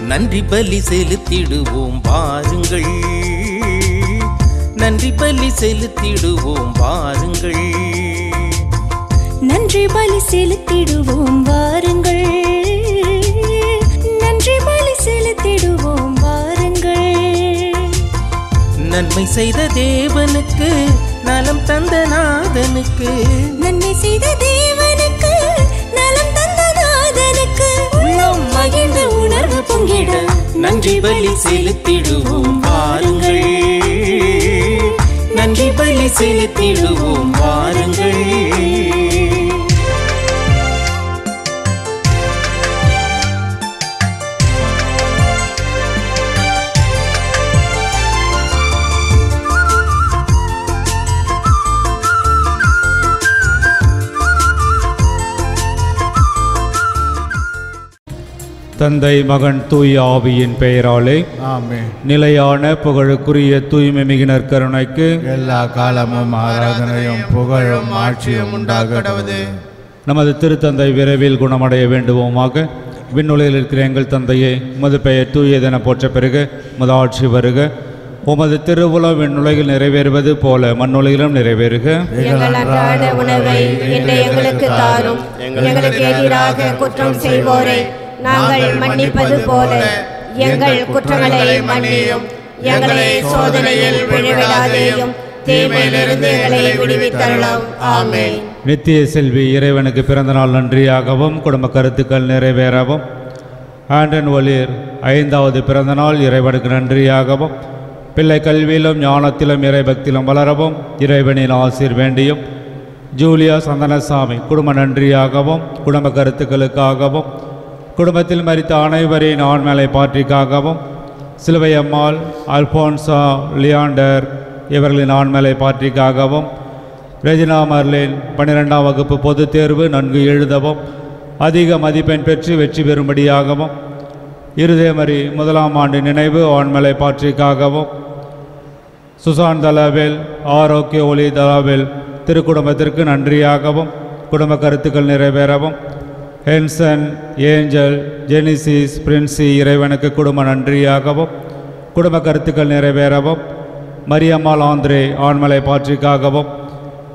நன்றி பலி செலுத்திடுவோம் வாருங்கள், நன்றி பலி செலுத்திடுவோம் வாருங்கள், நன்றி பலி செலுத்திடுவோம் வாருங்கள், நன்றி பலி செலுத்திடுவோம் வாருங்கள். நன்மை செய்த தேவனுக்கு, நலம் தந்த நாதனுக்கு, நன்மை செய்த தேவனுக்கு, நலம் தந்த நாதனுக்கு, உள்ளம் மகிழ்ந்த உணர்வு பொங்கிட நன்றி பலி செலுத்திடுவோம் வாருங்கள், நன்றி பலி செலுத்திடுவோம் வாருங்கள். தந்தை மகன் தூய ஆவியின் பெயராலே ஆமென். நிலையான புகழுக்குரிய தூய்மை மிகு நற்கருணைக்கு எல்லா காலமும் ஆராதனையும் புகழும் ஆட்சியும் உண்டாகடவது. நமது திருத்தந்தை விரைவில் குணமடைய வேண்டுவோமாக. விண்ணுலகில் இருக்கிற எங்கள் தந்தையே, உமது பெயர் தூயதென போற்ற பெருக, உமது ஆட்சி வருக, உமது திருவுளம் விண்ணுலகில் நிறைவேறுவது போல மண்ணுலகிலும் நிறைவேறுக. எங்கள் அன்றாட உணவை இன்று எங்களுக்கு தாரும். எங்களுக்கு எதிராக குற்றம் செய்வோரை நாங்கள் மன்னிப்பது போல எங்கள் குற்றங்களை மன்னியும். எங்களை சோதனையில் விழவிடாதேயும், தீமையிலிருந்து எங்களை விடுவித்தருளும். ஆமென். நித்திய செல்வி இறைவனுக்கு பிறந்த நாள் நன்றியாகவும் குடும்ப கருத்துக்கள் நிறைவேறவும், ஆண்டன் ஒலிர் 5வது பிறந்த நாள் இறைவனுக்கு நன்றியாகவும், பிள்ளை கல்வியிலும் ஞானத்திலும் இறைபக்தியிலும் வளரவும் இறைவனின் ஆசீர் வேண்டியும், ஜூலியா சந்தனசாமி குடும்ப நன்றியாகவும் குடும்ப கருத்துக்களுக்காகவும், குடும்பத்தில் மரித்த அனைவரின் ஆண்மலை பாற்றிக்காகவும், சிலுவை அம்மாள், அல்போன்சா, லியாண்டர் இவர்களின் ஆண்மலை பாற்றிக்காகவும், ரெஜினா மர்லின் 12ஆம் வகுப்பு பொதுத் தேர்வு நன்கு எழுதவும் அதிக மதிப்பெண் பெற்று வெற்றி பெறும்படியாகவும், இருதயமரி 1ஆம் ஆண்டு நினைவு ஆண்மலை பாற்றிக்காகவும், சுசான் தலாவேல், ஆரோக்கிய ஒளி தலாவேல் திருக்குடும்பத்திற்கு நன்றியாகவும் குடும்ப கருத்துக்கள் நிறைவேறவும், ஹென்சன், ஏஞ்சல், ஜெனிசிஸ், பிரின்சி இறைவனுக்கு குடும்ப நன்றியாகவும் குடும்ப கருத்துக்கள் நிறைவேறவும், மரியம்மாள் ஆந்திரே ஆண்மலை பாற்றிக்காகவும்,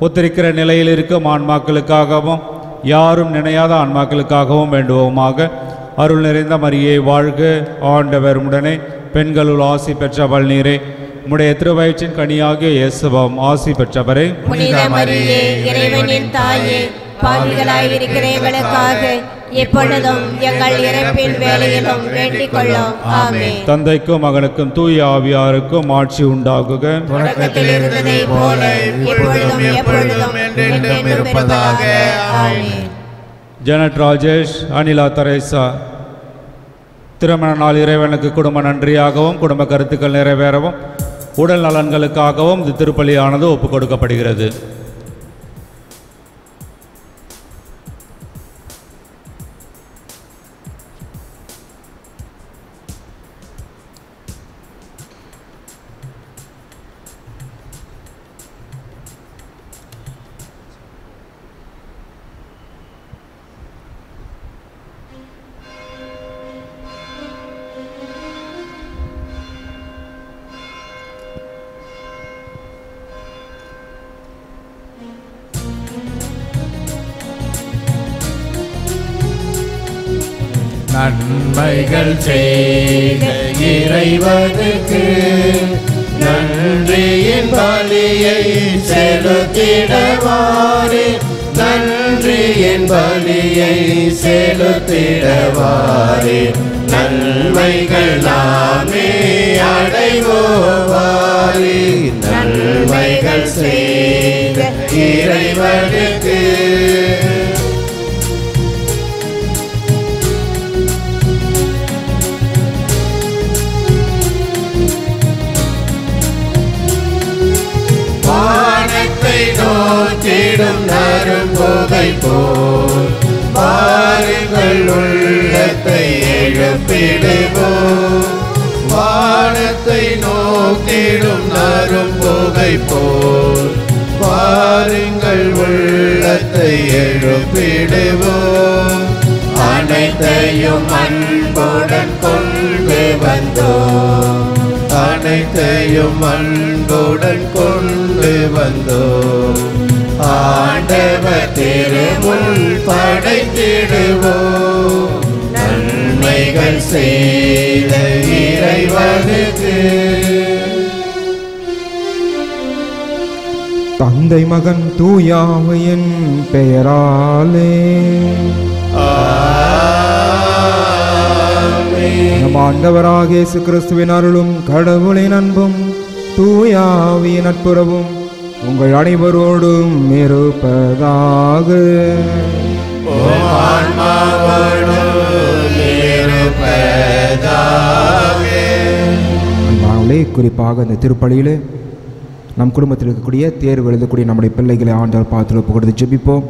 ஒத்திருக்கிற நிலையில் இருக்கும் ஆன்மாக்களுக்காகவும் யாரும் நினையாத ஆன்மாக்களுக்காகவும் வேண்டுவோமாக. அருள் நிறைந்த மரியே வாழ்க, ஆண்டவர் உடனே, பெண்களுள் ஆசி பெற்றவள் நீரே, உம்முடைய திருவயிற்றின் கனியாகிய இயேசுவும் ஆசி பெற்றவரே. புனித மரியே, இறைவனின் தாயே, பாவிகளாயிருக்கிற எங்களுக்காக எப்பொழுதும் எங்கள் இறப்பின் வேளையிலும் வேண்டிக் கொள்ளும். ஆமென். தந்தைக்கும் மகனுக்கும் தூய ஆவியாருக்கும் ஆட்சி உண்டாகுக. தொடக்கத்தில் இருந்ததை போல எப்பொழுதும் எப்பொழுதும் என்றென்றும் இருப்பதாக. ஆமென். ஜெனட் ராஜேஷ், அனிலா தெரேசா திருமண நாள் இறைவனுக்கு குடும்ப நன்றியாகவும் குடும்ப கருத்துக்கள் நிறைவேறவும் உடல் நலன்களுக்காகவும் இந்த திருப்பலியானது ஒப்புக் கொடுக்கப்படுகிறது. நன்மைகள் செய்த இறைவனுக்கு நன்றியின் பலியை செலுத்திடவாரே, நன்றியின் பலியை செலுத்திடவாரே, நன்மைகள் நாமே அடைவோவாரே, நன்மைகள் செய்த இறைவனுக்கு. நோக்கிடும் நறும்புகை போல் வாருங்கள் உள்ளத்தை எழுப்பிடுவோம், வானத்தை நோக்கிடும் நறும்புகை போல் வாருங்கள் உள்ளத்தை எழுப்பிடுவோம், அனைத்தையும் அன்புடன் கொண்டு அனைத்தையும் அன்புடன் கொண்டு வந்தோம். ஆண்டவர் திருமுன் படைத்திடுவோம். நன்மைகள் செய்த இறைவனுக்கு தந்தை மகன் தூயாமையின் பெயராலே நம் ஆண்டவராக இயேசு கிறிஸ்துவின் அருளும் கடவுளின் அன்பும் தூயாவின் நட்புறவும் உங்கள் அனைவரோடும் இருப்பதாக. அன்பானவர்களே, குறிப்பாக இந்த திருப்பலியிலே நம் குடும்பத்தில் இருக்கக்கூடிய தேர்வு எழுதக்கூடிய நம்முடைய பிள்ளைகளை ஆண்டவர் பார்த்து ஒப்பு கொடுத்து ஜெபிப்போம்.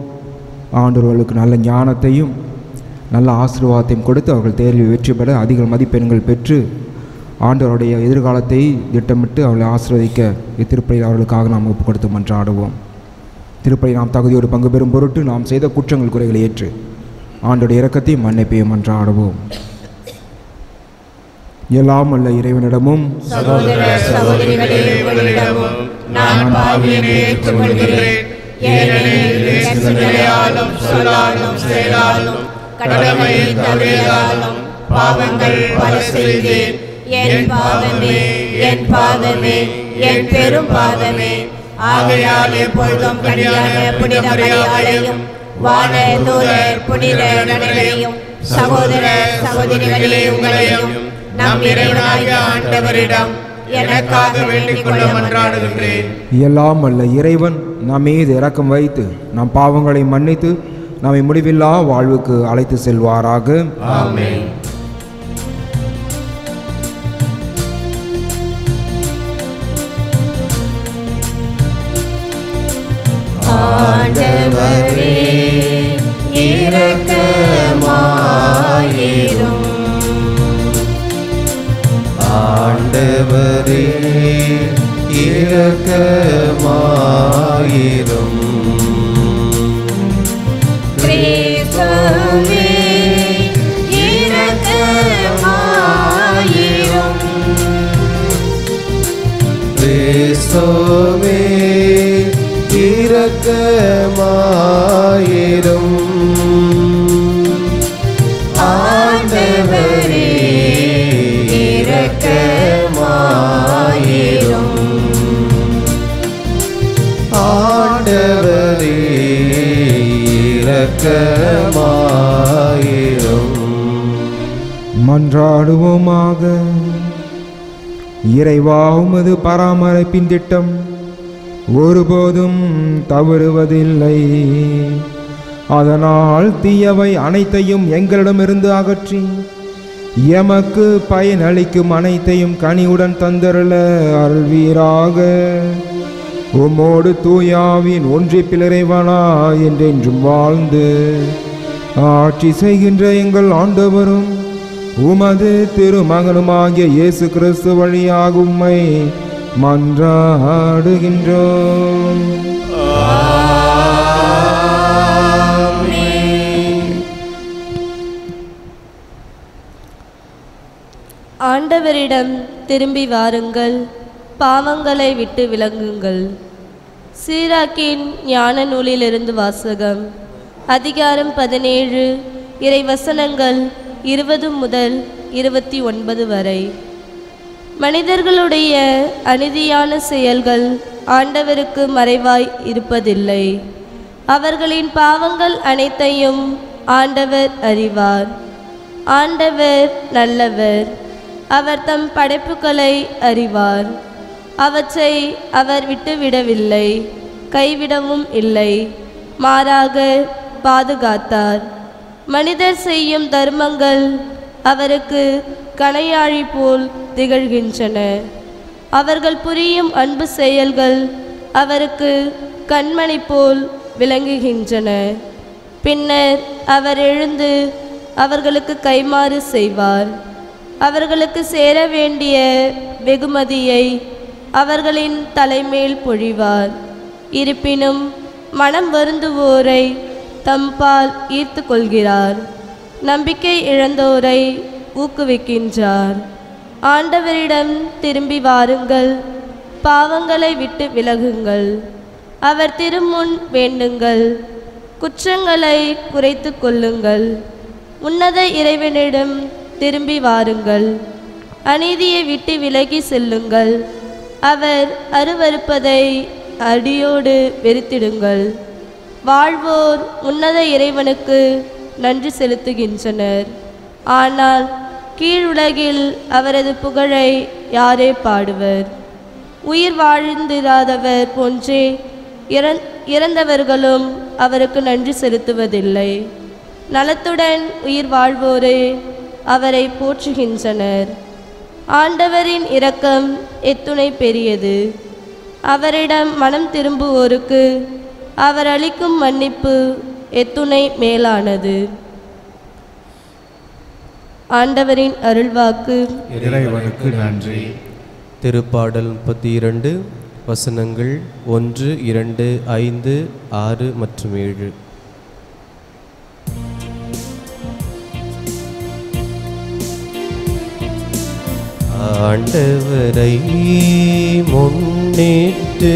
ஆண்டவர்களுக்கு நல்ல ஞானத்தையும் நல்ல ஆசீர்வாதத்தையும் கொடுத்து அவர்கள் தேர்வில் வெற்றி பெற அதிக மதிப்பெண்கள் பெற்று ஆண்டவருடைய எதிர்காலத்தை திட்டமிட்டு அவர்களை ஆசீர்வதிக்க இத்திருப்பலியில் அவர்களுக்காக நாம் ஒப்பு கொடுத்து மன்றாடுவோம். திருப்பலி நாம் தகுதியோடு பங்கு பெறும் பொருட்டு நாம் செய்த குற்றங்கள் குறைகளை ஏற்று ஆண்டோடைய இரக்கத்தையும் மன்னிப்பையும் மன்றாடுவோம். எல்லாம் அல்ல இறைவனிடமும் சகோதர சகோதரிகளிடமும் நான் பாவியை ஏற்றுக்கொள்கிறேன். ஏனெனில் என் சிந்தனையாலும் சொல்லாலும் செயலாலும் கடமையை தவறியதாலும் பாவங்கள் பல செய்தேன். என் பாவமே, என் பாவமே, என் பெரும் பாவமே. ஆகையால் எப்பொழுதும் கனியான புனித மரியாதையும் வான தூதர் புனித நடிகரையும் சகோதர சகோதரிகளே உங்களையும் நம் இறைவனாகிய ஆண்டவரிடம் எனக்காக வேண்டிக் கொள்ள மன்றாடுகின்றேன். எல்லாம் அல்ல இறைவன் நம் மீது இரக்கம் வைத்து நம் பாவங்களை மன்னித்து நம்மை முடிவில்லா வாழ்வுக்கு அழைத்து செல்வாராக. ஆமென். ஆண்டவரே இரக்கமாயிரும். ஆண்டவரே இரக்கமாயிரும். கிறிஸ்துவே இரக்கமாயிரும். கிறிஸ்துவே இரக்கமாயிரும். ஆண்டவரே இரக்கமாயிரும். ஆண்டவரே இரக்கமாயிரும். மன்றாடுவோமாக. இறைவா, உமது பராமரிப்பின் திட்டம் ஒருபோதும் தவறுவதில்லை. அதனால் தீயவை அனைத்தையும் எங்களிடமிருந்து அகற்றி எமக்கு பயனளிக்கும் அனைத்தையும் கனிவுடன் தந்தருள அருள்வீராக. உம்மோடு தூயாவின் ஒன்றிப்பில் இறைவனா என்றென்றும் வாழ்ந்து ஆட்சி செய்கின்ற எங்கள் ஆண்டவரும் உமது திருமகனுமாகிய இயேசு கிறிஸ்து வழியாக உம்மை மன்றாடுகின்றோம். ஆண்டவரிடம் திரும்பி வாருங்கள், பாவங்களை விட்டு விலகுங்கள். சீராக்கின் ஞான நூலிலிருந்து வாசகம். அதிகாரம் 17, இறைவசனங்கள் 20 முதல் 29 வரை. மனிதர்களுடைய அநீதியான செயல்கள் ஆண்டவருக்கு மறைவாய் இருப்பதில்லை. அவர்களின் பாவங்கள் அனைத்தையும் ஆண்டவர் அறிவார். ஆண்டவர் நல்லவர். அவர் தம் படைப்புகளை அறிவார். அவற்றை அவர் விட்டுவிடவில்லை, கைவிடவும் இல்லை. மாறாக பாதுகாத்தார். மனிதர் செய்யும் தர்மங்கள் அவருக்கு கணையாழி போல் திகழ்கின்றன. அவர்கள் புரியும் அன்பு செயல்கள் அவருக்கு கண்மணி போல் விளங்குகின்றன. பின்னர் அவர் எழுந்து அவர்களுக்கு கைமாறு செய்வார். அவர்களுக்கு சேர வேண்டிய வெகுமதியை அவர்களின் தலைமேல் பொழிவார். இருப்பினும் மனம் வருந்துவோரை தம்பால் ஈர்த்து கொள்கிறார். நம்பிக்கை இழந்தோரை ஊக்குவிக்கின்றார். ஆண்டவரிடம் திரும்பி வாருங்கள், பாவங்களை விட்டு விலகுங்கள். அவர் திருமுன் வேண்டுங்கள், குற்றங்களை குறைத்து கொள்ளுங்கள். உன்னத இறைவனிடம் திரும்பி வாருங்கள், அநீதியை விட்டு விலகி செல்லுங்கள். அவர் அருவருப்பதை அடியோடு வெறுத்திடுங்கள். வாழ்வோர் உன்னத இறைவனுக்கு நன்றி செலுத்துகின்றனர். ஆனால் கீழுலகில் அவரது புகழை யாரே பாடுவர்? உயிர் வாழ்ந்திராதவர் போன்றே இறந்தவர்களும் அவருக்கு நன்றி செலுத்துவதில்லை. நலத்துடன் உயிர் வாழ்வோரே அவரை போற்றுகின்றனர். ஆண்டவரின் இரக்கம் எத்துணை பெரியது! அவரிடம் மனம் திரும்புவோருக்கு அவர் அளிக்கும் மன்னிப்பு எத்துணை மேலானது. ஆண்டவரின் அருள்வாக்கு. இறைவனுக்கு நன்றி. திருப்பாடல் 32 வசனங்கள் 1, 2, 5, 6 மற்றும் 7. ஆண்டவரை முன்னிட்டு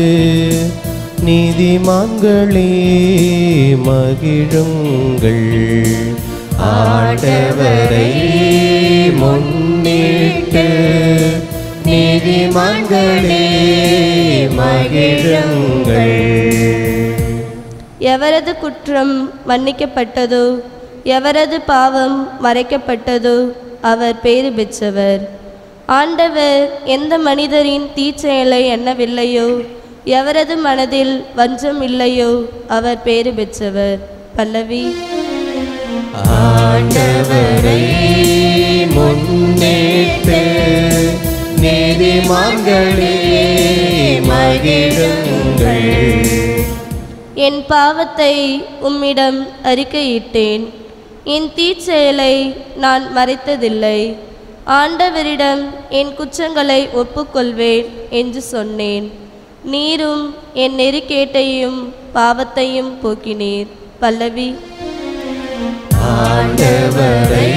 நீதிமான்களே மகிழுங்கள். ஆண்டவரை முன்னிட்டு நீதிமான்களே மகிழுங்கள். எவரது குற்றம் மன்னிக்கப்பட்டதோ, எவரது பாவம் மறைக்கப்பட்டதோ அவர் பேறு பெற்றவர். ஆண்டவர் எந்த மனிதரின் தீச்செயலை எண்ணவில்லையோ, எவரது மனதில் வஞ்சம் இல்லையோ அவர் பேறு பெற்றவர். பல்லவி. ஆண்டவரை முன்னிட்டு நீதிமான்களே மகிழுங்கள். என் பாவத்தை உம்மிடம் அறிக்கையிட்டேன், என் தீச்செயலை நான் மறைத்ததில்லை. ஆண்டவரிடம் என் குற்றங்களை ஒப்புக்கொள்வேன் என்று சொன்னேன். நீரும் என் நெறிக்கேட்டையும் பாவத்தையும் போக்கினீர். பல்லவி. ஆண்டவரை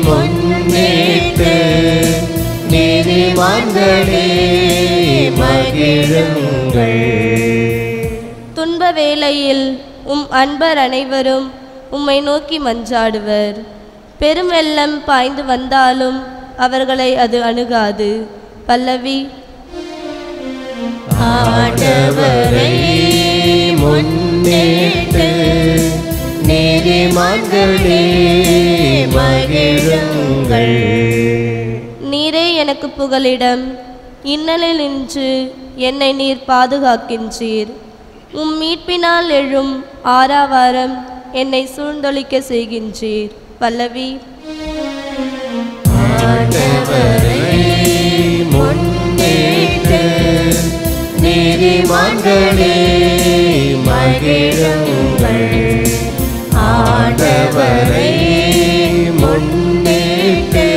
முன்னிட்டு நீதிமான்களே மகிழுங்கள். துன்ப வேளையில் அன்பர் அனைவரும் உம்மை நோக்கி மன்றாடுவர். பெருமெல்லம் பாய்ந்து வந்தாலும் அவர்களை அது அணுகாது. பல்லவி. ஆண்டவரை முன்னிட்டு நீதிமான்களே மகிழுங்கள். நீரே எனக்கு புகலிடம், இன்னலில் நின்று என்னை நீர் பாதுகாக்கின்றீர். மீட்பினால் எழும் ஆராவாரம் என்னை சூழ்ந்தொழிக்க செய்கின்றீர். பல்லவி. ஆண்டவரை முன்னிட்டு நீதிமான்களே மகிழுங்கள். ஆண்டவரை முன்னிட்டு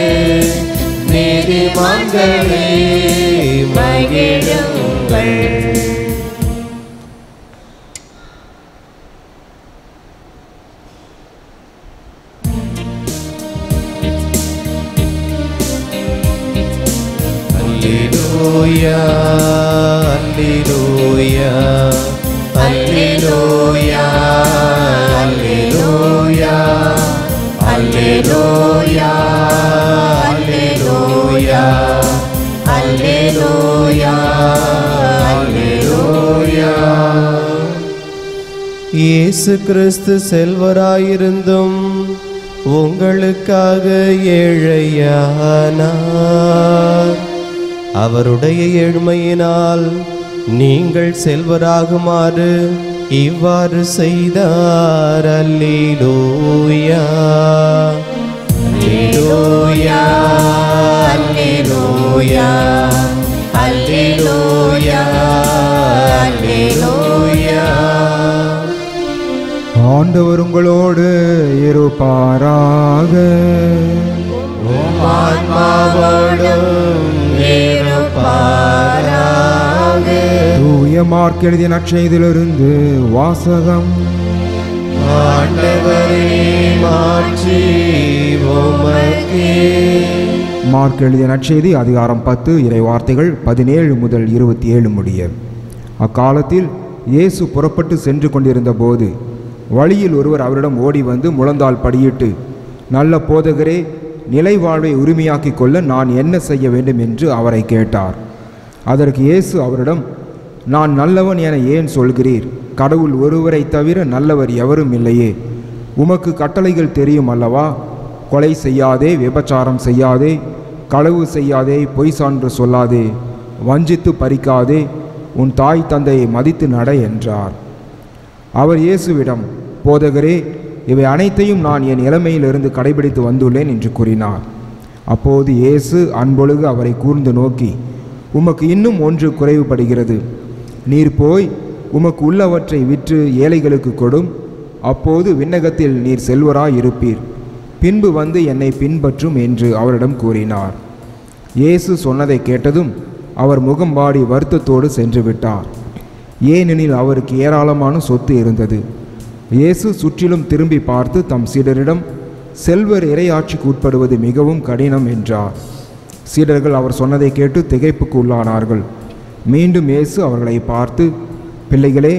நீதிமான்களே மகிழுங்கள். Alleluia, Alleluia, Alleluia, Alleluia, Alleluia, Alleluia, Alleluia, Alleluia. இயேசு கிறிஸ்து செல்வராயிருந்தும் உங்களுக்காக ஏழையானார். அவருடைய ஏழ்மையினால் நீங்கள் செல்வராகுமாறு இவ்வாறு செய்தார். அல்லேலூயா, அல்லேலூயா, அல்லேலூயா, அல்லேலூயா, அல்லேலூயா. ஆண்டவர் உங்களோடு இருப்பாராக. ஆன்மாவோடும் இருப்பாராக. தூய மார்க் எழுதிய நற்செய்தியிலிருந்து வாசகம். ஆண்டவரே மாற்றி உமக்கே மார்க் எழுதிய நற்செய்தி அதிகாரம் 10 இறை வார்த்தைகள் 17 முதல் 27 முடிய. அக்காலத்தில் இயேசு புறப்பட்டு சென்று கொண்டிருந்த போது வழியில் ஒருவர் அவரிடம் ஓடி வந்து முழந்தால் படியிட்டு, நல்ல போதகரே, நிலை வாழ்வை உரிமையாக்கிக் கொள்ள நான் என்ன செய்ய வேண்டும் என்று அவரை கேட்டார். அதற்கு இயேசு அவரிடம், நான் நல்லவன் என ஏன் சொல்கிறீர்? கடவுள் ஒருவரை தவிர நல்லவர் எவரும் இல்லையே. உமக்கு கட்டளைகள் தெரியும் அல்லவா? கொலை செய்யாதே, விபச்சாரம் செய்யாதே, களவு செய்யாதே, பொய் சான்று சொல்லாதே, வஞ்சித்து பறிக்காதே, உன் தாய் தந்தையை மதித்து நட என்றார். அவர் இயேசுவிடம், போதகரே, இவை அனைத்தையும் நான் என் இளமையிலிருந்து கடைபிடித்து வந்துள்ளேன் என்று கூறினார். அப்போது இயேசு அன்பொழுகு அவரை கூர்ந்து நோக்கி, உமக்கு இன்னும் ஒன்று குறைவுபடுகிறது. நீர் போய் உமக்கு உள்ளவற்றை விற்று ஏழைகளுக்கு கொடும். அப்போது விண்ணகத்தில் நீர் செல்வராய் இருப்பீர். பின்பு வந்து என்னை பின்பற்றும் என்று அவரிடம் கூறினார். இயேசு சொன்னதை கேட்டதும் அவர் முகம்பாடி வருத்தத்தோடு சென்று விட்டார். ஏனெனில் அவருக்கு ஏராளமான சொத்து இருந்தது. இயேசு சுற்றிலும் திரும்பி பார்த்து தம் சீடரிடம், செல்வர் இறையாட்சிக்கு உட்படுவது மிகவும் கடினம் என்றார். சீடர்கள் அவர் சொன்னதை கேட்டு திகைப்புக்கு உள்ளானார்கள். மீண்டும் இயேசு அவர்களை பார்த்து, பிள்ளைகளே,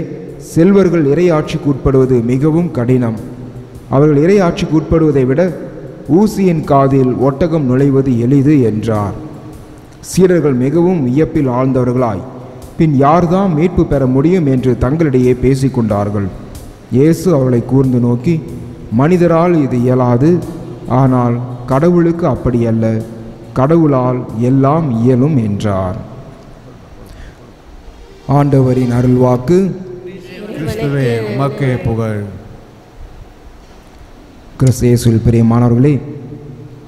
செல்வர்கள் இறையாட்சிக்கு உட்படுவது மிகவும் கடினம். அவர்கள் இறையாட்சிக்கு உட்படுவதை விட ஊசியின் காதில் ஒட்டகம் நுழைவது எளிது என்றார். சீடர்கள் மிகவும் வியப்பில் ஆழ்ந்தவர்களாய், பின் யார்தான் மீட்பு பெற முடியும் என்று தங்களிடையே பேசிக்கொண்டார்கள். இயேசு அவர்களை கூர்ந்து நோக்கி, மனிதரால் இது இயலாது, ஆனால் கடவுளுக்கு அப்படியல்ல, கடவுளால் எல்லாம் இயலும் என்றார். ஆண்டவரின் அருள்வாக்கு. கிறிஸ்துவே உமக்கே புகழ். கிறிஸ்து இயேசுவில் பிரியமானவர்களே,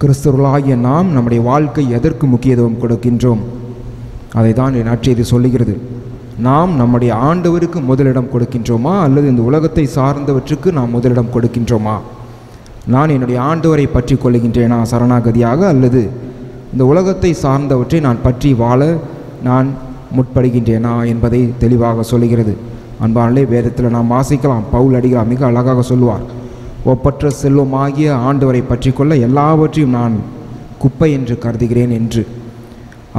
கிறிஸ்தவர்களாகிய நாம் நம்முடைய வாழ்க்கை எதற்கு முக்கியத்துவம் கொடுக்கின்றோம்? அதை தான் என் நற்செய்தி சொல்லுகிறது. நாம் நம்முடைய ஆண்டவருக்கு முதலிடம் கொடுக்கின்றோமா, அல்லது இந்த உலகத்தை சார்ந்தவற்றுக்கு நாம் முதலிடம் கொடுக்கின்றோமா? நான் என்னுடைய ஆண்டவரை பற்றி கொள்ளுகின்றேனா சரணாகதியாக, அல்லது இந்த உலகத்தை சார்ந்தவற்றை நான் பற்றி வாழ நான் முற்படுகின்றேனா என்பதை தெளிவாக சொல்லுகிறது. அன்பானே, வேதத்தில் நாம் வாசிக்கலாம். பவுல் அடிகளார் மிக அழகாக சொல்லுவார், ஒப்பற்ற செல்வமாகிய ஆண்டவரை பற்றி கொள்ள எல்லாவற்றையும் நான் குப்பை என்று கருதுகிறேன் என்று.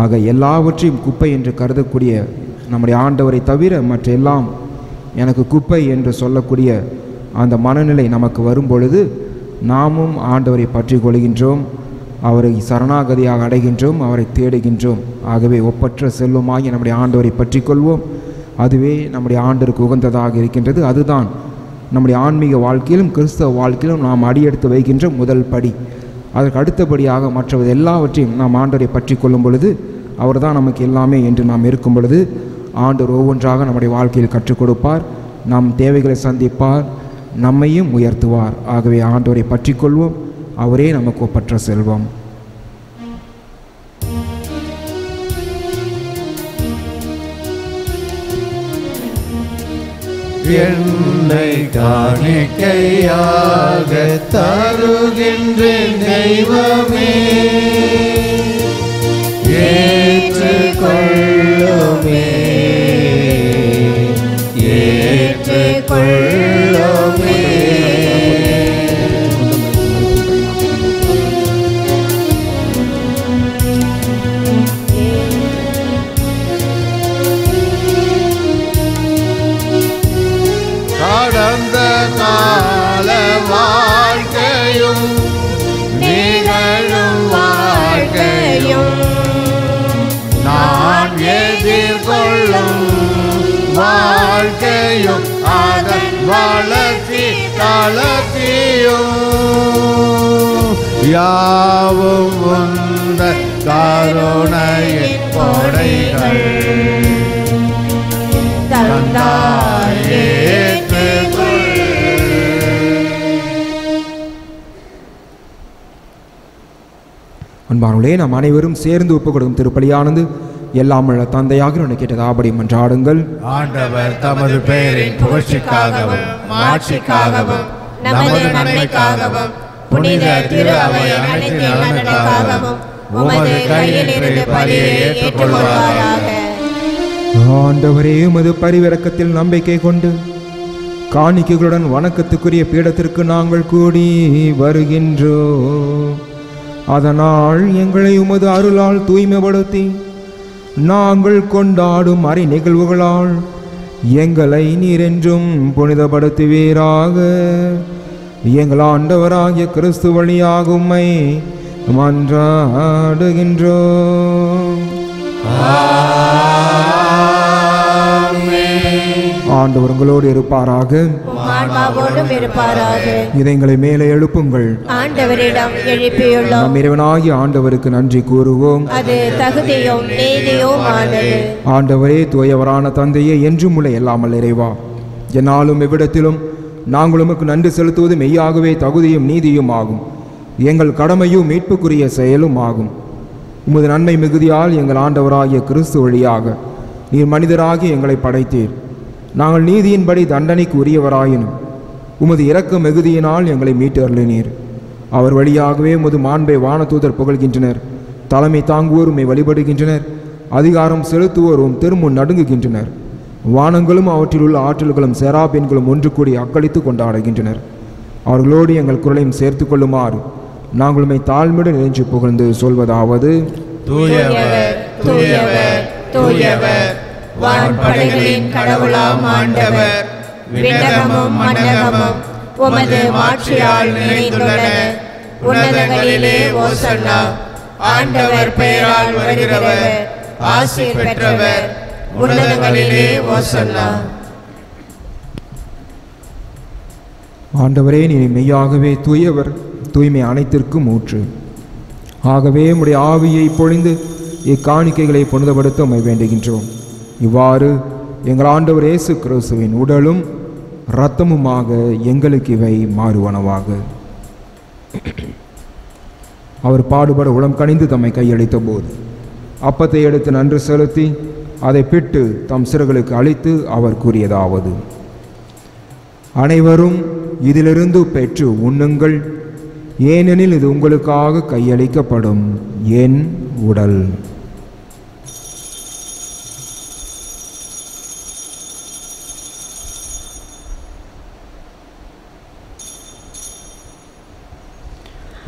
ஆக எல்லாவற்றையும் குப்பை என்று கருதக்கூடிய நம்முடைய ஆண்டவரை தவிர மற்ற எல்லாம் எனக்கு குப்பை என்று சொல்லக்கூடிய அந்த மனநிலை நமக்கு வரும்பொழுது நாமும் ஆண்டவரை பற்றி கொள்கின்றோம், அவரை சரணாகதியாக அடைகின்றோம், அவரை தேடுகின்றோம். ஆகவே ஒப்பற்ற செல்வமாகி நம்முடைய ஆண்டவரை பற்றி கொள்வோம். அதுவே நம்முடைய ஆண்டவருக்கு உகந்ததாக இருக்கின்றது. அதுதான் நம்முடைய ஆன்மீக வாழ்க்கையிலும் கிறிஸ்தவ வாழ்க்கையிலும் நாம் அடியெடுத்து வைக்கின்ற முதல் படி. அதற்கு அடுத்தபடியாக மற்றது எல்லாவற்றையும் நாம் ஆண்டவரை பற்றி கொள்ளும் பொழுது அவர் தான் நமக்கு எல்லாமே என்று நாம் இருக்கும் பொழுது ஆண்டவர் ஒவ்வொன்றாக நம்முடைய வாழ்க்கையில் கற்றுக் கொடுப்பார், நம் தேவைகளை சந்திப்பார், நம்மையும் உயர்த்துவார். ஆகவே ஆண்டவரை பற்றி கொள்வோம், அவரே நமக்கு ஒப்பற்ற செல்வம். என்னை காணிக்கையாக தருகின்றேன் தெய்வமே, ஏற்றுக்கொள்ளுமே, ஏற்றுக்கொள்ளுமே. கடந்த கால வாழ்க்கையும் நிகழும் வாழ்க்கையும் நான் எதிர்கொள்ளும் வாழ்க்கையும் அதன் வளர்ச்சி தளர்ச்சியும் யாவும் உந்த கருணையின் கொடைகள் தந்தாயே. அன்பானவர்களே, நாம் அனைவரும் சேர்ந்து ஒப்புக் கொடுக்கும் திருப்பலியானது எல்லாம் உள்ள தந்தையாக உன்னை கேட்டதாபடி மன்றாடுங்கள். ஆண்டவர் தமது பெயரின் புகழ்ச்சிக்காகவும் மாட்சிக்காகவும் நமது நன்மைக்காகவும் புனித திரு அவை அனைத்து நலனுக்காகவும் உமது கையில் இருந்து பலியை ஏற்றுக்கொள்வாராக. ஆண்டவரே, உமது பரிவிரக்கத்தில் நம்பிக்கை கொண்டு காணிக்கைகளுடன் வணக்கத்துக்குரிய பீடத்திற்கு நாங்கள் கூடி வருகின்றோம். அதனால் எங்களை உமது அருளால் தூய்மைப்படுத்தி நாங்கள் கொண்டாடும் அரை நிகழ்வுகளால் எங்களை நீரென்றும் புனிதப்படுத்துவீராக. எங்கள் ஆண்டவராகிய கிறிஸ்து வழியாக உம்மை மன்றாடுகின்றோம். ஆண்டவர் உங்களோடு இருப்பாராக. இதயங்களை மேலே எழுப்புங்கள். ஆண்டவரிடம் எழுப்பியுள்ளோம். நம் இறைவனாகிய ஆண்டவருக்கு நன்றி கூறுவோம். அது தகுதியும் நீதியுமானது. ஆண்டவரே, தூயவரான தந்தையே, என்றும் உள்ள எல்லாமல் இறைவா, என்னாலும் எவ்விடத்திலும் நாங்கள் உமக்கு நன்றி செலுத்துவது மெய்யாகவே தகுதியும் நீதியும் ஆகும். எங்கள் கடமையும் மீட்புக்குரிய செயலும் ஆகும். உமது நன்மை மிகுதியால் எங்கள் ஆண்டவராகிய கிறிஸ்து வழியாக நீர் மனிதராகி எங்களை படைத்தீர். நாங்கள் நீதியின்படி தண்டனைக்கு உரியவராயினும் உமது இரக்க மிகுதியினால் எங்களை மீட்டு அருளினீர். அவர் வழியாகவே உமது மாண்பை வானதூதர் புகழ்கின்றனர். தலைமை தாங்குவோருமை வழிபடுகின்றனர். அதிகாரம் செலுத்துவோரும் திருமுன் நடுங்குகின்றனர். வானங்களும் அவற்றில் உள்ள ஆற்றல்களும் செராபீன்களும் ஒன்று கூடி அக்களித்து கொண்டாடுகின்றனர். அவர்களோடு எங்கள் குரலையும் சேர்த்து கொள்ளுமாறு நாங்கள் உம்மை தாழ்மையுடன் நினைச்சு புகழ்ந்து சொல்வதாவது: தூயவர் தூயவர் தூயவர், வான்படைகளின் கடவுளாம் ஆண்டவர். விண்ணகமும் மண்ணகமும் உமது மாட்சியால் நிறைந்துள்ளன. உன்னதங்களிலே ஓசன்னா. ஆண்டவர் பெயரால் வருகிறவர் ஆசி பெற்றவர். உன்னதங்களிலே ஓசன்னா. ஆண்டவரே, நீ மெய்யாகவே தூயவர், தூய்மை அனைத்திற்கும் ஊற்று. ஆகவே உம்முடைய ஆவியை பொழிந்து இக்காணிக்கைகளை புனிதப்படுத்த உம்மை வேண்டுகின்றோம். இவ்வாறு எங்கள் ஆண்டவர் இயேசு கிறிஸ்துவின் உடலும் இரத்தமுமாக எங்களுக்கு இவை மாறுவனவாக. அவர் பாடுபட உளம் கனிந்து தம்மை கையளித்த போது அப்பத்தை எடுத்து நன்றி செலுத்தி அதை பிட்டு தம் சிறுகளுக்கு அளித்து அவர் கூறியதாவது: அனைவரும் இதிலிருந்து பெற்று உண்ணுங்கள், ஏனெனில் இது உங்களுக்காக கையளிக்கப்படும் என் உடல்.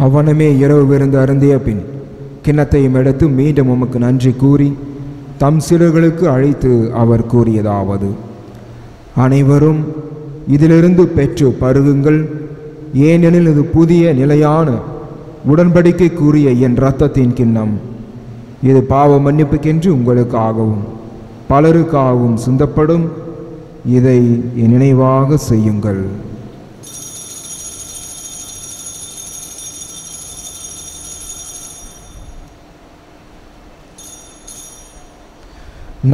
அவ்வனமே இரவு விருந்து அருந்திய பின் கிண்ணத்தையும் எடுத்து மீண்டும் உமக்கு நன்றி கூறி தம் சிறுகளுக்கு அழைத்து அவர் கூறியதாவது: அனைவரும் இதிலிருந்து பெற்று பருகுங்கள், ஏனெனில் இது புதிய நிலையான உடன்படிக்கை கூறிய என் இரத்தத்தின் கிண்ணம். இது பாவ மன்னிப்புக்கென்று உங்களுக்காகவும் பலருக்காகவும் சிந்தப்படும். இதை என் நினைவாக செய்யுங்கள்.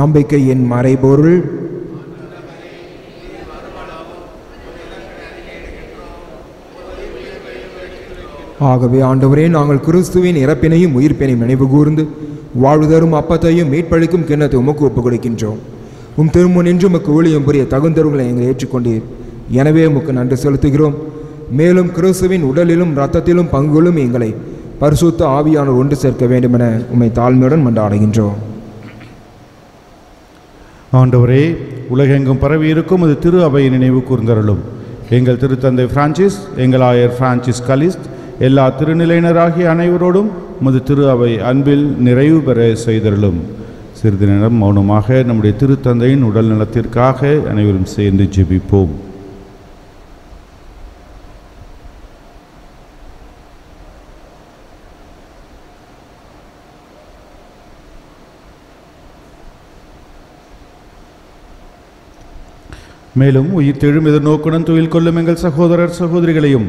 நம்பிக்கையின் மறைபொருள். ஆகவே ஆண்டவரே, நாங்கள் கிறிஸ்துவின் இறப்பினையும் உயிர்ப்பினையும் நினைவு கூர்ந்து வாழ்வு தரும் அப்பத்தையும் மீட்பளிக்கும் கிண்ணத்தை உமக்கு ஒப்புக் கொடுக்கின்றோம். உம் திருமுன் நின்று உமக்கு ஊழியம் புரிய தகுந்தவர்களை எங்களை ஏற்றுக்கொண்டீர். எனவே உமக்கு நன்றி செலுத்துகிறோம். மேலும் கிறிஸ்துவின் உடலிலும் இரத்தத்திலும் பங்குகளும் எங்களை பரிசுத்த ஆவியானோர் ஒன்று சேர்க்க வேண்டுமென உம்மை தாழ்மையுடன் மன்றாடுகின்றோம். ஆண்டவரே, உலகெங்கும் பரவி இருக்கும் அது திரு அவையை நினைவு கூர்ந்தருளும். எங்கள் திருத்தந்தை பிரான்சிஸ், எங்கள் ஆயர் பிரான்சிஸ் கலிஸ்ட், எல்லா திருநிலையினராகிய அனைவரோடும் உமது திரு அவை அன்பில் நிறைவு பெற செய்தருளும். சிறிது நேரம் மௌனமாக நம்முடைய திருத்தந்தையின் உடல் நலத்திற்காக அனைவரும் சேர்ந்து ஜெபிப்போம். மேலும் உயிர்த்தெழும் எதிர்நோக்குடன் துயில் கொள்ளும் எங்கள் சகோதரர் சகோதரிகளையும்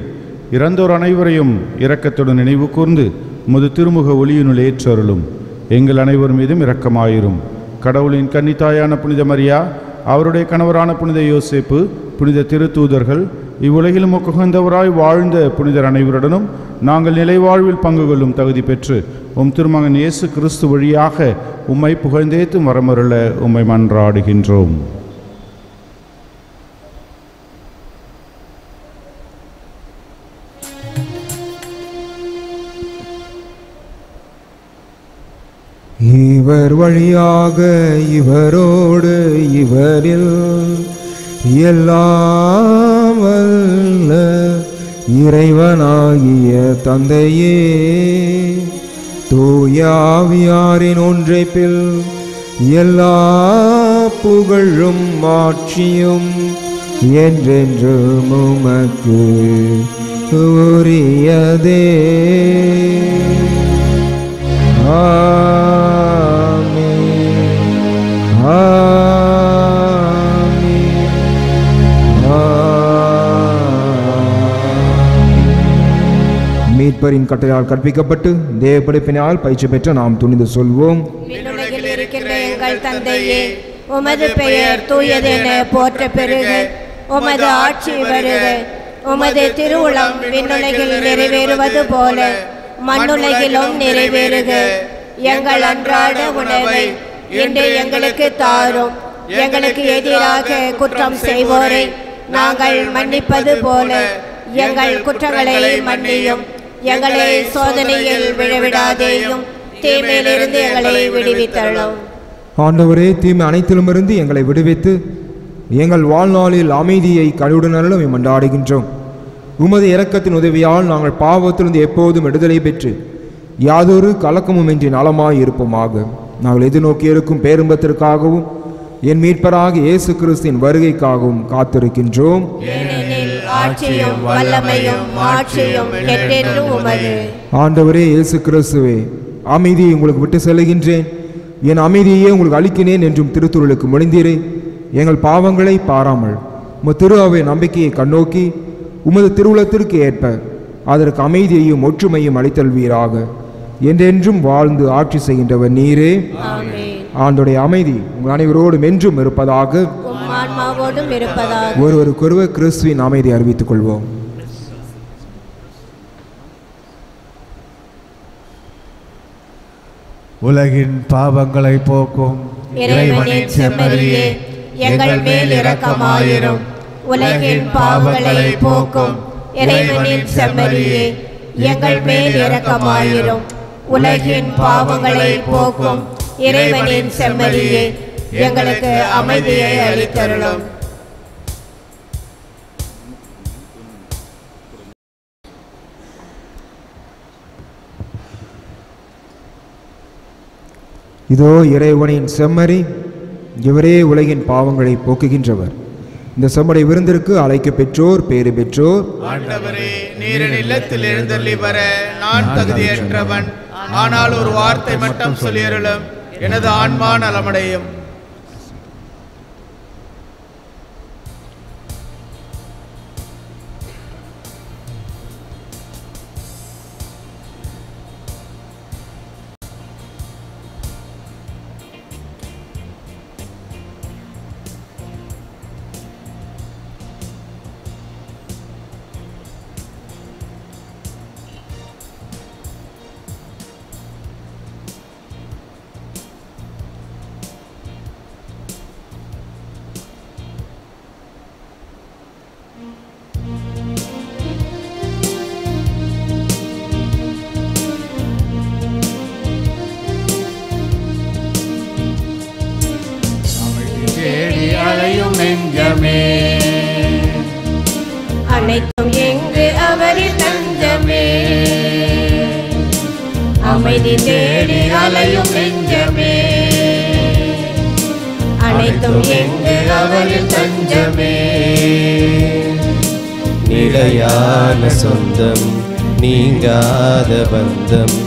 இறந்தோர் அனைவரையும் இரக்கத்துடன் நினைவு கூர்ந்து உமது திருமுக ஒளியினுள் ஏற்றருளும். எங்கள் அனைவர் மீதும் இரக்கமாயிரும். கடவுளின் கன்னித்தாயான புனித மரியா, அவருடைய கணவரான புனித யோசேப்பு, புனித திருத்தூதர்கள், இவ்வுலகிலும் உகந்தவராய் வாழ்ந்த புனிதர் அனைவருடனும் நாங்கள் நிலை வாழ்வில் பங்கு கொள்ளும் தகுதி பெற்று உம் திருமகன் இயேசு கிறிஸ்து வழியாக உம்மை புகழ்ந்தேத்து மரமருள உம்மை மன்றாடுகின்றோம். இவர் வழியாக இவரோடு இவரில் எல்லாம் வல்ல இறைவனாகிய தந்தையே, தூய ஆவியாரின் ஒன்றைப்பில் எல்லா புகழும் ஆட்சியும் என்றென்றும் உமக்கு உரியதே. ஆமென். ஆமென். மீட்பரின் கட்டளையால் கற்பிக்கப்பட்டு தேவ படைப்பினால் பயிற்சி பெற்ற நாம் துணிந்து சொல்வோம். விண்ணுலகில் இருக்கின்ற எங்கள் தந்தையே, உமது பெயர் தூயதென போற்ற பெறுக. உமது ஆட்சி வருக. உமது திருவுளம் விண்ணுலகில் நிறைவேறுவது போல மண்ணுலகிலும் நிறைவேறுக. எங்கள் அன்றாட உணவை இன்று எங்களுக்கு தாரும். எங்களுக்கு எதிராக குற்றம் செய்வோரை நாங்கள் மன்னிப்பது போல எங்கள் குற்றங்களை மன்னியும். எங்களை சோதனையில் விழவிடாதேயும், தீமையிலிருந்து எங்களை விடுவித்தள்ளும். ஆண்டவரே, தீமை அனைத்திலுமிருந்து எங்களை விடுவித்து எங்கள் வாழ்நாளில் அமைதியை கழுவுடனும் மன்றாடுகின்றோம். உமது இரக்கத்தின் உதவியால் நாங்கள் பாவத்திலிருந்து எப்போதும் விடுதலை பெற்று யாதொரு கலக்கமுமின்றி நலமாய் இருப்போமாக. நாங்கள் எதிர்நோக்கி இருக்கும் பேரும்பத்திற்காகவும் என் மீட்பராக இயேசு கிறிஸ்துவின் வருகைக்காகவும் காத்திருக்கின்றோம். ஆட்சியும் வல்லமையும் மாட்சியும் என்றென்றும் உமது. ஆண்டவரே இயேசு கிறிஸ்துவே, அமைதியை உங்களுக்கு விட்டு செல்கின்றேன், என் அமைதியை உங்களுக்கு அளிக்கினேன் என்றும் திருத்துருளுக்கு மொழிந்தீரே. எங்கள் பாவங்களை பாராமல் உமது திரு அவை நம்பிக்கையை கண்ணோக்கி உமது திருவுளத்திற்கு ஏற்ப அதற்கு அமைதியையும் ஒற்றுமையும் அளித்தல்வீராக. என்றென்றும் வாழ்ந்து ஆட்சி செய்கின்றவர் நீரே. ஆண்டோடைய அமைதி உங்கள் அனைவரோடும் என்றும் இருப்பதாக. ஆன்மாவோடும் இருப்பதாக. ஒருவருக்கொருவர் கிறிஸ்துவின் அமைதி அறிவித்துக் கொள்வோம். உலகின் பாவங்களை போக்கும் இறைவனின் செம்மறியே, எங்கள் மேல் இரக்கமாயிரும். உலகின் பாவங்களை போக்கும் இறைவனின் செம்மறியே, எங்கள் மேல் இரக்கமாயிரும். உலகின் பாவங்களை போக்கும் இறைவனின் செம்மறியே, எங்களுக்கு அமைதியை அளித்தருளும். இதோ இறைவனின் செம்மறி, இவரே உலகின் பாவங்களை போக்குகின்றவர். இந்த செம்மறி விருந்திற்கு அழைக்க பெற்றோர் பேறு பெற்றோர். ஆண்டவரே, நீரின் இல்லத்தில் எழுந்தள்ளி வர நான் தகுதியற்றவன். ஆனால் ஒரு வார்த்தை மட்டும் சொல்லியருளும், எனது ஆன்மா நலமடையும். அனைத்தும் எங்கு அவரின் தஞ்சமே. அமைதி தேடி அலையும் நெஞ்சமே. அனைத்தும் எங்கு அவரின் தஞ்சமே. நிலையான சொந்தம், நீங்காத பந்தம்,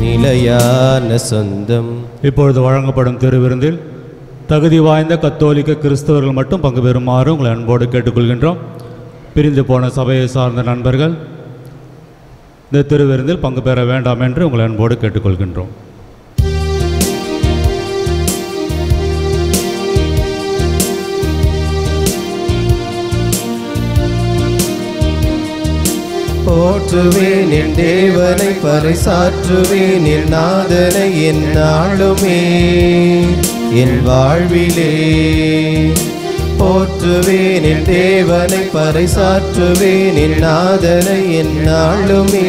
நிலையான சொந்தம். இப்பொழுது வழங்கப்படும் திருவிருந்தில் தகுதி வாய்ந்த கத்தோலிக்க கிறிஸ்தவர்கள் மட்டும் பங்கு பெறுமாறு உங்களை அன்போடு கேட்டுக்கொள்கின்றோம். பிரிந்து போன சபையை சார்ந்த நண்பர்கள் இந்த திருவிருந்தில் பங்கு பெற வேண்டாம் என்று உங்களை அன்போடு கேட்டுக்கொள்கின்றோம். போற்றுவேன் என் தேவனை, பறைசாற்றுவேன் என் நாதனை எந்நாளுமே என் வாழ்விலே. போற்றுவேன் என் தேவனை, பறைசாற்றுவேன் என் நாதனை எந்நாளுமே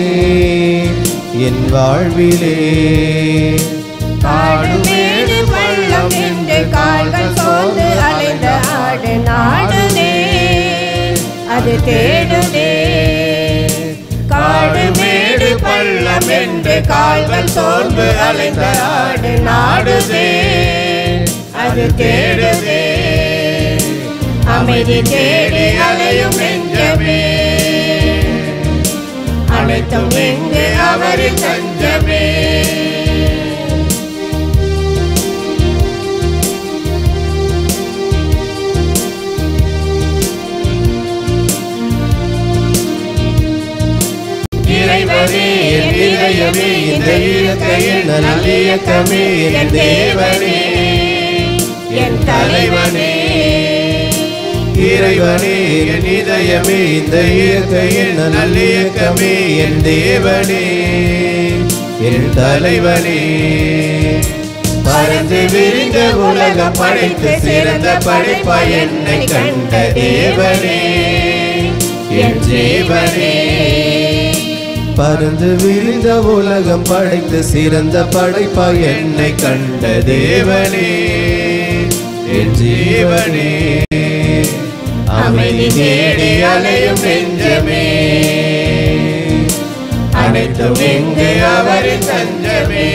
என் வாழ்விலே. காடுமேடு பள்ளம் என்று கால்கள் சோர்ந்து அலைந்த ஆடு நாடுதே, அது தேடுதே. கால்கள் சோர்ந்து அலைந்த ஆடு நாடுதே, அது தேடுதே. அமைதி தேடி அலையும் நெஞ்சமே, அனைத்தும் எங்கு அவரின் தஞ்சமே. இறைவனே என் இதயமே, இந்த இயற்கையில் நல்லியக்கமே, என் தேவனே என் தலைவனே. இறைவனே என் இதயமே, இந்த இயற்கையில் நல்லியக்கமே, என் தேவனே என் தலைவனே. பறந்து விரிந்த உலகம் படைத்து சிறந்த படைப்பாய் என்னை கண்ட தேவனே என் ஜீவனே. பறந்து விரிந்த உலகம் படைத்து சிறந்த படைப்பாய் என்னை கண்ட தேவனே என் ஜீவனே. அமைதி தேடி அலையும் நெஞ்சமே, அனைத்தும் எங்கு அவரின் தஞ்சமே.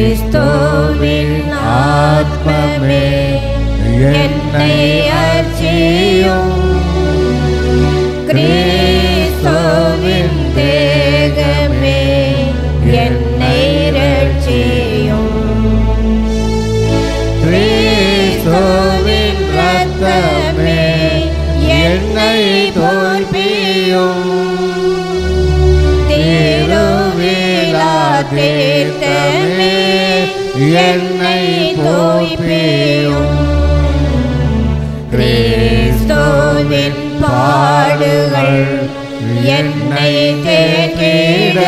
கிறிஸ்துவின் ஆத்மமே என்னை அர்ச்சியும், கிறிஸ்துவின் தேகமே என்னை ரட்சியும், கிறிஸ்துவின் இரத்தமே என்னை தோல்பியும், திருவிழா தீர்த்தமே என்னை தோய்பியும், கிறிஸ்துவின் பாடுகள் என்னை தேற்றிட,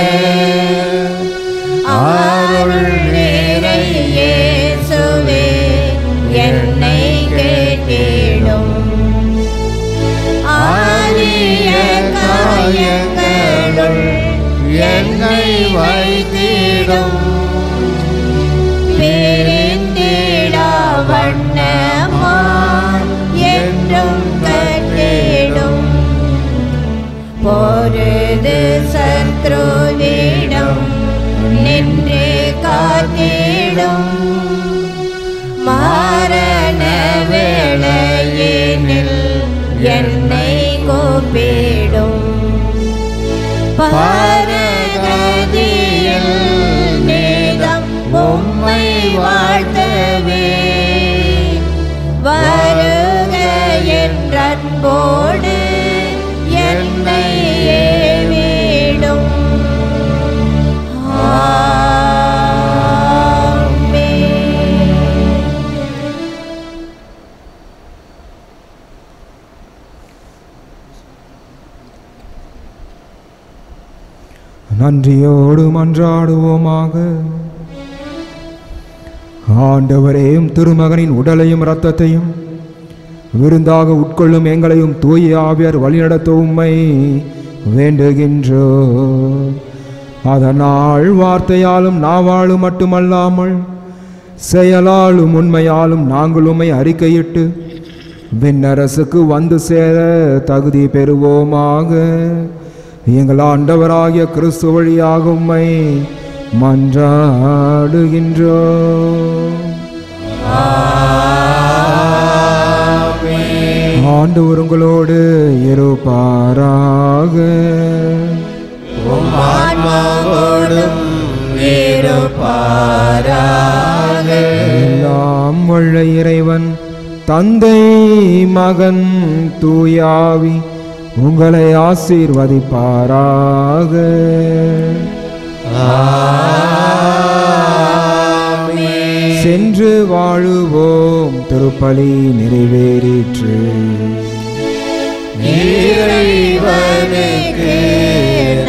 அருள் நிறை இயேசுவே என்னை கேட்டிடும், ஆரிய காயங்களுள் என்னை வைத்திடும், பிரிந்திடா வண்ணமாய் என்றும் கட்டிடும், பொருது சத்ருவிடம் நின்று காத்திடும், மரண வேளையினில் என்னை கூப்பிடும், பரகதியில் நேதம் உம்மை வாழ்த்தவே, வருக என்ற அன்போடு என்னை ஏவிடும். நன்றியோடு மன்றாடுவோமாக. ஆண்டவரையும் திருமகனின் உடலையும் இரத்தத்தையும் விருந்தாக உட்கொள்ளும் எங்களையும் தூய ஆவியார் வழிநடத்த உம்மை வேண்டுகின்றோ. அதனால் வார்த்தையாலும் நாவாலும் மட்டுமல்லாமல் செயலாலும் உண்மையாலும் நாங்கள் உம்மை அறிக்கையிட்டு விண்ணரசுக்கு வந்து சேர தகுதி பெறுவோமாக. எங்கள் ஆண்டவராகிய கிறிஸ்து வழியாக உம்மை மன்றாடுகின்றோம். ஆண்டவர் உங்களோடு இருப்பாராக. எல்லாம் வல்ல இறைவன் தந்தை மகன் தூயாவி உங்களை ஆசீர்வதிப்பாராக. சென்று வாழுவோம். திருப்பலி நிறைவேறிற்று. இறைவனுக்கு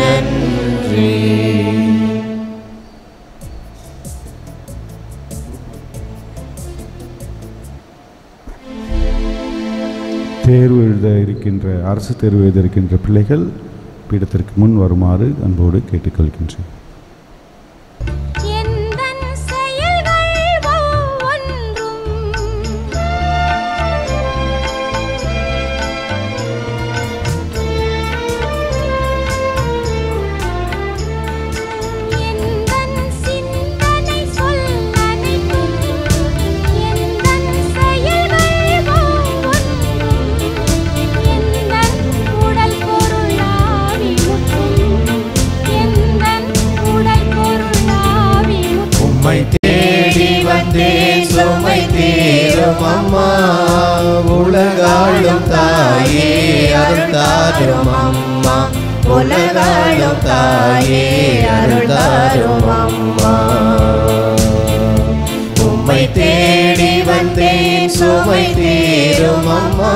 நன்றி. தேர்வு எழுத இருக்கின்ற அரசு தேர்வு எழுத இருக்கின்ற பிள்ளைகள் பீடத்திற்கு முன் வருமாறு அன்போடு கேட்டுக்கொள்கின்றேன். சுமை தீரும் அம்மா, உலகாளும் தாயே அருள்தாரும் அம்மா, உலகாளும் தாயே அருள்தாரும் அம்மா. உம்மை தேடி வந்தேன் சுமை தீரும் அம்மா.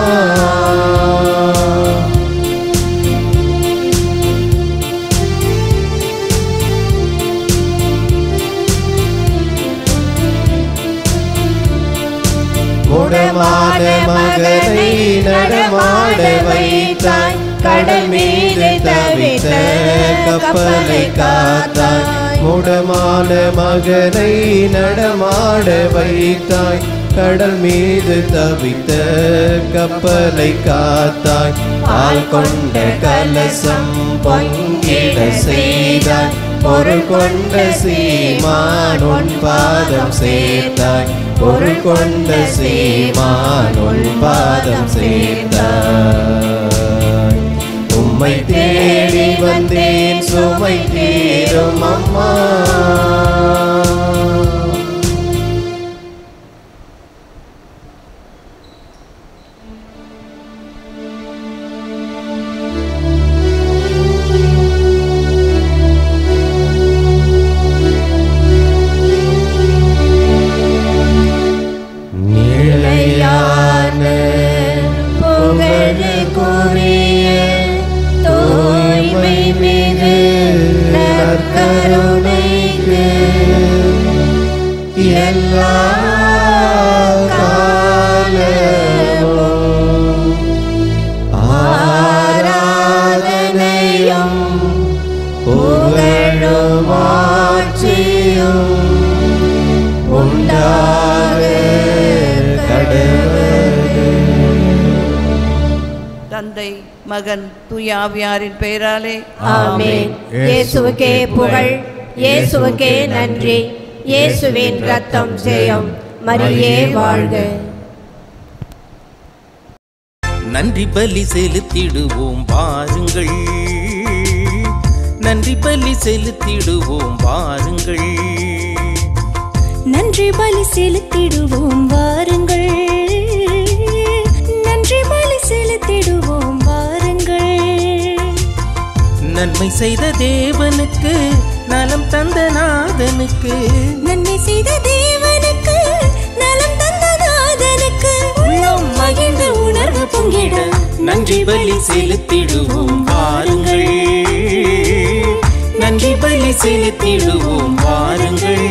முடமான மகனை நடமாட வைத்தாய், கடல் மீது தவித்த கப்பலை காத்தாய். முடமான மகனை நடமாட வைத்தாய், கடல் மீது தவித்த கப்பலை காத்தாய். பால் கொண்ட கலசம் பொங்கிட செய்தாய், பொருள் கொண்ட சீமான் உன் பாதம் சேர்த்தாய். பொருள் கொண்ட சீமான் உன் பாதம் சேர்த்தாய். உம்மை தேடி வந்தேன் சுமை தீரும் அம்மா. தந்தை மகன் தூய ஆவியாரின் பெயராலே ஆமென். இயேசுவுக்கே புகழ், இயேசுவுக்கே நன்றி. இயேசுவின் ரத்தம் ஜெயம். மரியே வாழ்க. நன்றி பலி செலுத்திடுவோம் வாருங்கள், நன்றி பலி செலுத்திடுவோம் வாருங்கள், நன்றி பலி செலுத்திடுவோம் வாருங்கள், நன்றி பலி செலுத்திடுவோம் வாருங்கள். நன்மை செய்த தேவனுக்கு, நலம் தந்த நாதனுக்கு, நன்மை செய்த தேவனுக்கு, நலம் தந்த நாதனுக்கு, உள்ளம் மகிழ்ந்த உணர்வு பொங்கிட நன்றி பலி செலுத்திடுவோம் வாருங்கள், நன்றி பலி செலுத்திடுவோம் வாருங்கள்.